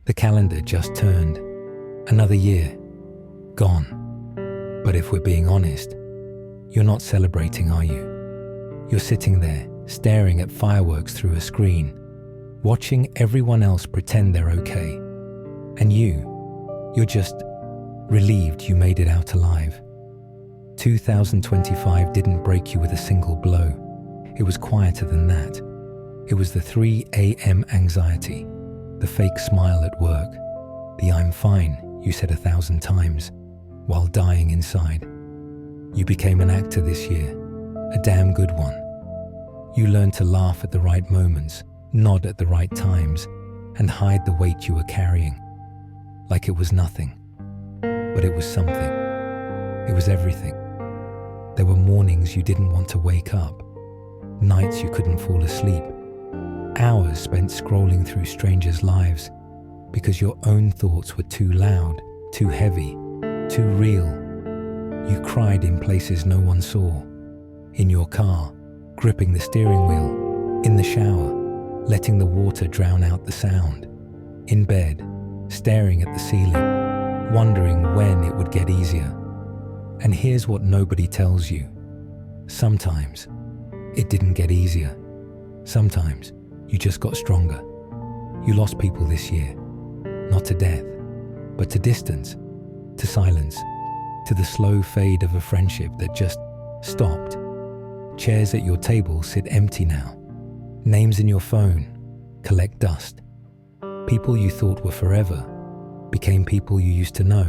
The calendar just turned. Another year. Gone. But if we're being honest, you're not celebrating, are you? You're sitting there, staring at fireworks through a screen, watching everyone else pretend they're okay. And you're just relieved you made it out alive. 2025 didn't break you with a single blow. It was quieter than that. It was the 3 a.m. anxiety, the fake smile at work, the "I'm fine" you said 1,000 times while dying inside. You became an actor this year, a damn good one. You learned to laugh at the right moments, nod at the right times, and hide the weight you were carrying. Like it was nothing. But it was something. It was everything. There were mornings you didn't want to wake up, nights you couldn't fall asleep, hours spent scrolling through strangers' lives because your own thoughts were too loud, too heavy, too real. You cried in places no one saw, in your car, gripping the steering wheel, in the shower, letting the water drown out the sound, in bed, staring at the ceiling, wondering when it would get easier. And here's what nobody tells you. Sometimes it didn't get easier. Sometimes you just got stronger. You lost people this year, not to death, but to distance, to silence, to the slow fade of a friendship that just stopped. Chairs at your table sit empty now. Names in your phone collect dust. People you thought were forever became people you used to know,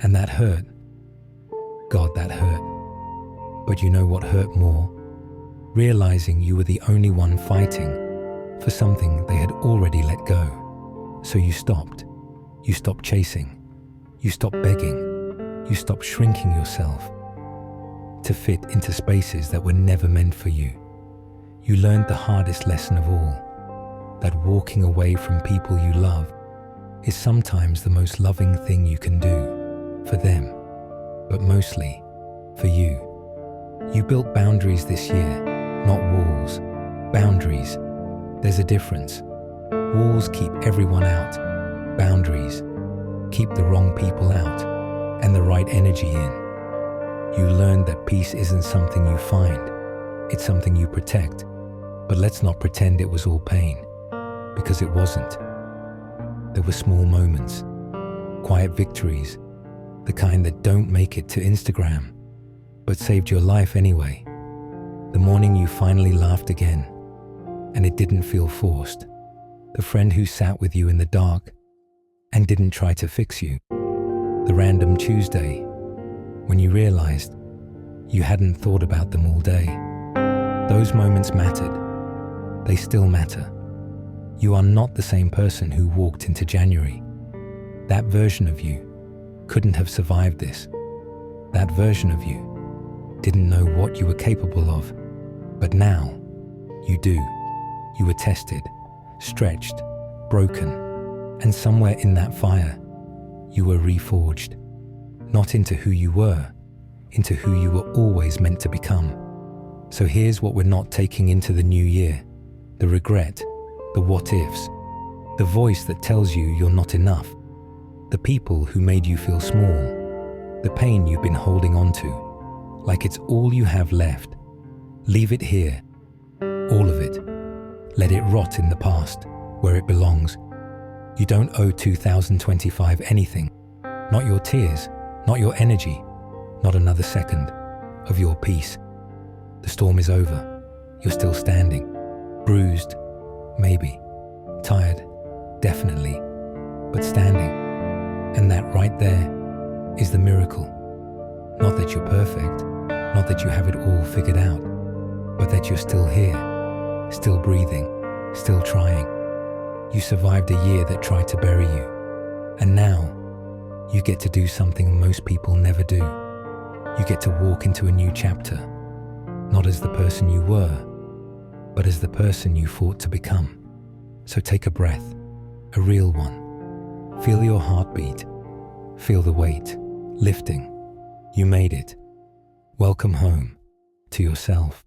and that hurt. God, that hurt. But you know what hurt more? Realizing you were the only one fighting for something they had already let go. So you stopped. You stopped chasing. You stopped begging. You stopped shrinking yourself to fit into spaces that were never meant for you. You learned the hardest lesson of all, that walking away from people you love is sometimes the most loving thing you can do for them, but mostly for you. You built boundaries this year, not walls. Boundaries. There's a difference. Walls keep everyone out. Boundaries keep the wrong people out and the right energy in. You learned that peace isn't something you find, it's something you protect. But let's not pretend it was all pain, because it wasn't. There were small moments, quiet victories, the kind that don't make it to Instagram, but saved your life anyway. The morning you finally laughed again, and it didn't feel forced. The friend who sat with you in the dark and didn't try to fix you. The random Tuesday when you realized you hadn't thought about them all day. Those moments mattered. They still matter. You are not the same person who walked into January. That version of you couldn't have survived this. That version of you didn't know what you were capable of. But now, you do. You were tested, stretched, broken, and somewhere in that fire, you were reforged. Not into who you were, into who you were always meant to become. So here's what we're not taking into the new year: the regret, the what-ifs, the voice that tells you you're not enough, the people who made you feel small, the pain you've been holding on to, like it's all you have left. Leave it here, all of it. Let it rot in the past, where it belongs. You don't owe 2025 anything, not your tears, not your energy, not another second of your peace. The storm is over. You're still standing, bruised, maybe, tired, definitely, but standing. And that right there is the miracle. Not that you're perfect, not that you have it all figured out, but that you're still here, still breathing, still trying. You survived a year that tried to bury you, and now you get to do something most people never do. You get to walk into a new chapter, not as the person you were, but as the person you fought to become. So take a breath, a real one. Feel your heartbeat. Feel the weight, lifting. You made it. Welcome home to yourself.